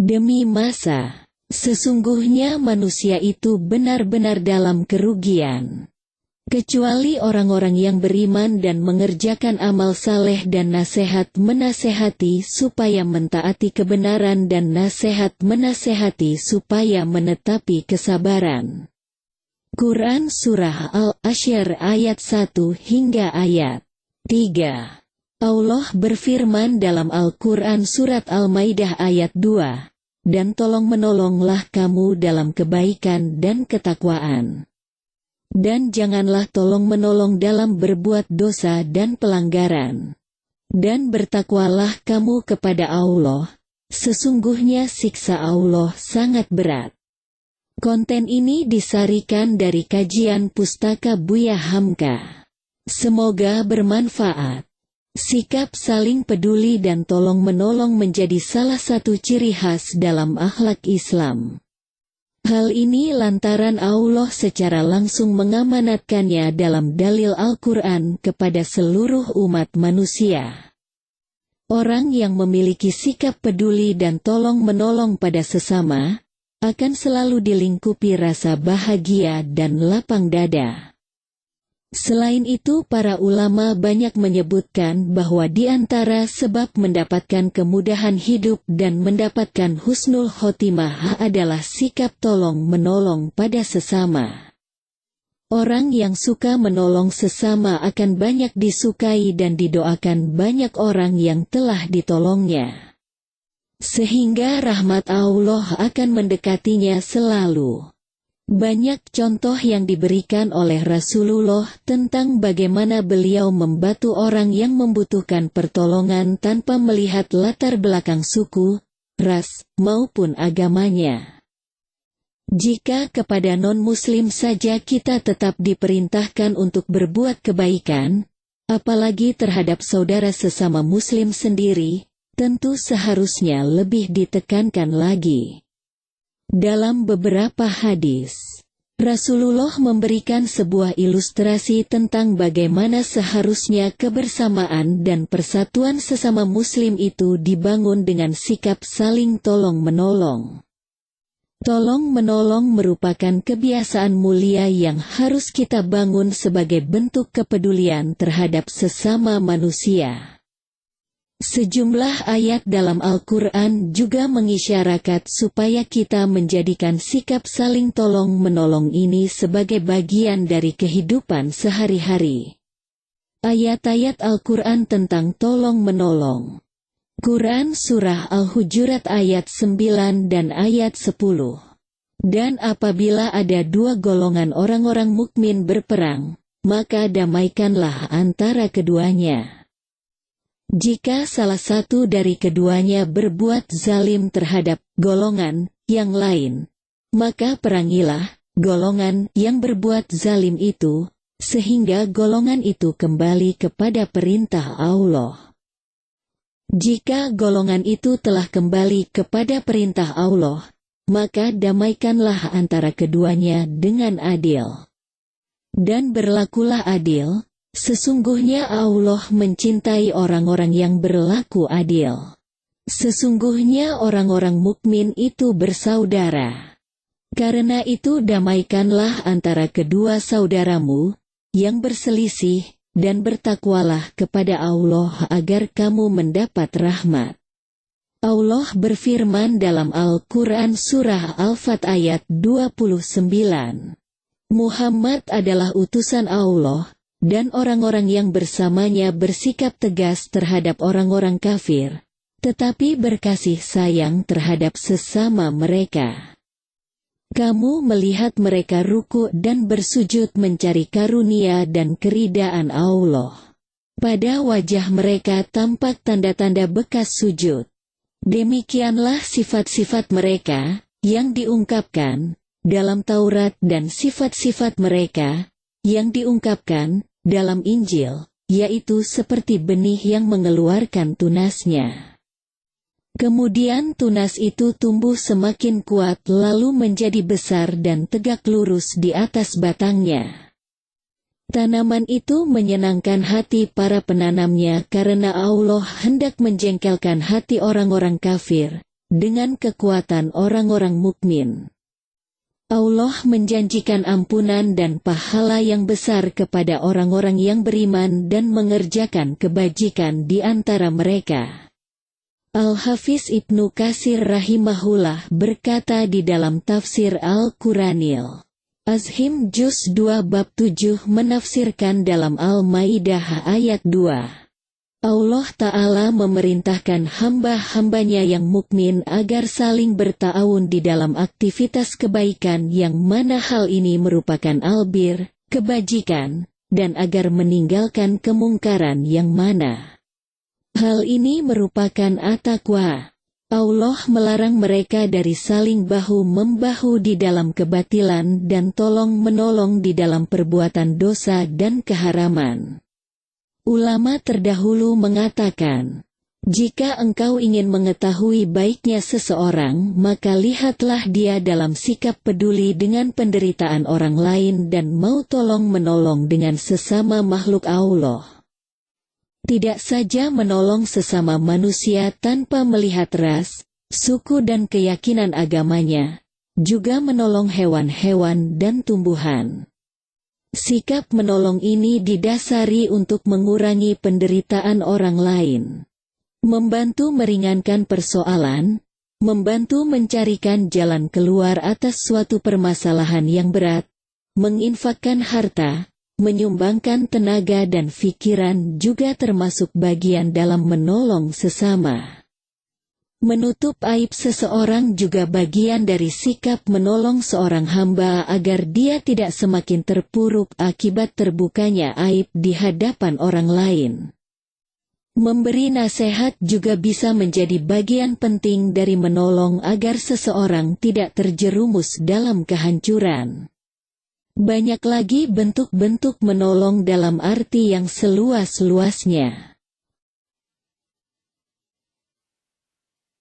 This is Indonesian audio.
Demi masa, sesungguhnya manusia itu benar-benar dalam kerugian. Kecuali orang-orang yang beriman dan mengerjakan amal saleh dan nasihat menasehati supaya mentaati kebenaran dan nasihat menasehati supaya menetapi kesabaran. Quran Surah Al-Asyr ayat 1 hingga ayat 3. Allah berfirman dalam Al-Quran Surat Al-Maidah ayat 2, dan tolong-menolonglah kamu dalam kebaikan dan ketakwaan. Dan janganlah tolong-menolong dalam berbuat dosa dan pelanggaran. Dan bertakwalah kamu kepada Allah, sesungguhnya siksa Allah sangat berat. Konten ini disarikan dari kajian Pustaka Buya Hamka. Semoga bermanfaat. Sikap saling peduli dan tolong-menolong menjadi salah satu ciri khas dalam akhlak Islam. Hal ini lantaran Allah secara langsung mengamanatkannya dalam dalil Al-Quran kepada seluruh umat manusia. Orang yang memiliki sikap peduli dan tolong-menolong pada sesama, akan selalu dilingkupi rasa bahagia dan lapang dada. Selain itu, para ulama banyak menyebutkan bahwa di antara sebab mendapatkan kemudahan hidup dan mendapatkan husnul khotimah adalah sikap tolong-menolong pada sesama. Orang yang suka menolong sesama akan banyak disukai dan didoakan banyak orang yang telah ditolongnya. Sehingga rahmat Allah akan mendekatinya selalu. Banyak contoh yang diberikan oleh Rasulullah tentang bagaimana beliau membantu orang yang membutuhkan pertolongan tanpa melihat latar belakang suku, ras, maupun agamanya. Jika kepada non-muslim saja kita tetap diperintahkan untuk berbuat kebaikan, apalagi terhadap saudara sesama muslim sendiri, tentu seharusnya lebih ditekankan lagi. Dalam beberapa hadis, Rasulullah memberikan sebuah ilustrasi tentang bagaimana seharusnya kebersamaan dan persatuan sesama muslim itu dibangun dengan sikap saling tolong-menolong. Tolong-menolong merupakan kebiasaan mulia yang harus kita bangun sebagai bentuk kepedulian terhadap sesama manusia. Sejumlah ayat dalam Al-Quran juga mengisyaratkan supaya kita menjadikan sikap saling tolong-menolong ini sebagai bagian dari kehidupan sehari-hari. Ayat-ayat Al-Quran tentang tolong-menolong. Quran Surah Al-Hujurat ayat 9 dan ayat 10. Dan apabila ada dua golongan orang-orang mukmin berperang, maka damaikanlah antara keduanya. Jika salah satu dari keduanya berbuat zalim terhadap golongan yang lain, maka perangilah golongan yang berbuat zalim itu, sehingga golongan itu kembali kepada perintah Allah. Jika golongan itu telah kembali kepada perintah Allah, maka damaikanlah antara keduanya dengan adil. Dan berlakulah adil. Sesungguhnya Allah mencintai orang-orang yang berlaku adil. Sesungguhnya orang-orang mukmin itu bersaudara. Karena itu damaikanlah antara kedua saudaramu yang berselisih dan bertakwalah kepada Allah agar kamu mendapat rahmat. Allah berfirman dalam Al-Quran Surah Al-Fat ayat 29. Muhammad adalah utusan Allah, dan orang-orang yang bersamanya bersikap tegas terhadap orang-orang kafir, tetapi berkasih sayang terhadap sesama mereka. Kamu melihat mereka ruku dan bersujud mencari karunia dan keridaan Allah. Pada wajah mereka tampak tanda-tanda bekas sujud. Demikianlah sifat-sifat mereka yang diungkapkan dalam Taurat dan sifat-sifat mereka yang diungkapkan dalam Injil, yaitu seperti benih yang mengeluarkan tunasnya. Kemudian tunas itu tumbuh semakin kuat lalu menjadi besar dan tegak lurus di atas batangnya. Tanaman itu menyenangkan hati para penanamnya karena Allah hendak menjengkelkan hati orang-orang kafir, dengan kekuatan orang-orang mukmin. Allah menjanjikan ampunan dan pahala yang besar kepada orang-orang yang beriman dan mengerjakan kebajikan di antara mereka. Al-Hafiz Ibnu Katsir rahimahullah berkata di dalam tafsir Al-Quranil Azhim Juz 2 bab 7 menafsirkan dalam Al-Maidah ayat 2. Allah Ta'ala memerintahkan hamba-hambanya yang mukmin agar saling berta'awun di dalam aktivitas kebaikan yang mana hal ini merupakan albir, kebajikan, dan agar meninggalkan kemungkaran yang mana hal ini merupakan at-taqwa. Allah melarang mereka dari saling bahu-membahu di dalam kebatilan dan tolong-menolong di dalam perbuatan dosa dan keharaman. Ulama terdahulu mengatakan, jika engkau ingin mengetahui baiknya seseorang, maka lihatlah dia dalam sikap peduli dengan penderitaan orang lain dan mau tolong-menolong dengan sesama makhluk Allah. Tidak saja menolong sesama manusia tanpa melihat ras, suku dan keyakinan agamanya, juga menolong hewan-hewan dan tumbuhan. Sikap menolong ini didasari untuk mengurangi penderitaan orang lain, membantu meringankan persoalan, membantu mencarikan jalan keluar atas suatu permasalahan yang berat, menginfakkan harta, menyumbangkan tenaga dan pikiran juga termasuk bagian dalam menolong sesama. Menutup aib seseorang juga bagian dari sikap menolong seorang hamba agar dia tidak semakin terpuruk akibat terbukanya aib di hadapan orang lain. Memberi nasihat juga bisa menjadi bagian penting dari menolong agar seseorang tidak terjerumus dalam kehancuran. Banyak lagi bentuk-bentuk menolong dalam arti yang seluas-luasnya.